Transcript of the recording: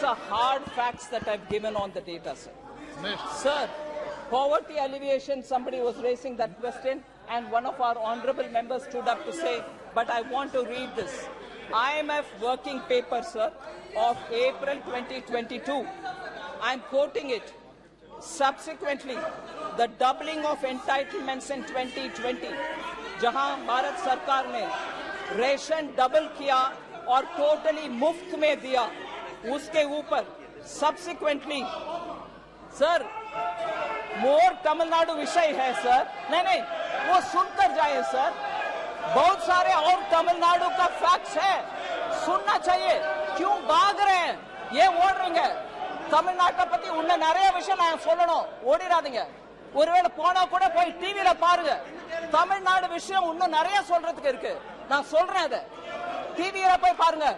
These are hard facts that I've given on the data, sir. Sir, poverty alleviation, somebody was raising that question, and one of our honorable members stood up to say, but I want to read this. IMF working paper, sir, of April 2022. I'm quoting it. Subsequently, the doubling of entitlements in 2020, जहां भारत सरकार ने ration double किया और totally मुफ्त में दिया, उसके ऊपर सब्सिक्वेंटली सर मोर तमिलनाडु विषय है सर, नहीं वो सुनकर जाए सर, बहुत सारे और तमिलनाडु का फैक्ट्स है, सुनना चाहिए, क्यों भाग रहे हैं, ये वार्निंग है. தமிழ்நாட்டை பத்தி உன்ன நிறைய விஷயம் நான் சொல்லணும், ஓடிராதீங்க. ஒருவேளை போனா கூட போய் டிவில பாருங்க, தமிழ்நாடு விஷயம் இன்னும் நிறைய சொல்றதுக்கு இருக்கு, நான் சொல்றேன், அதை டிவியில போய் பாருங்க.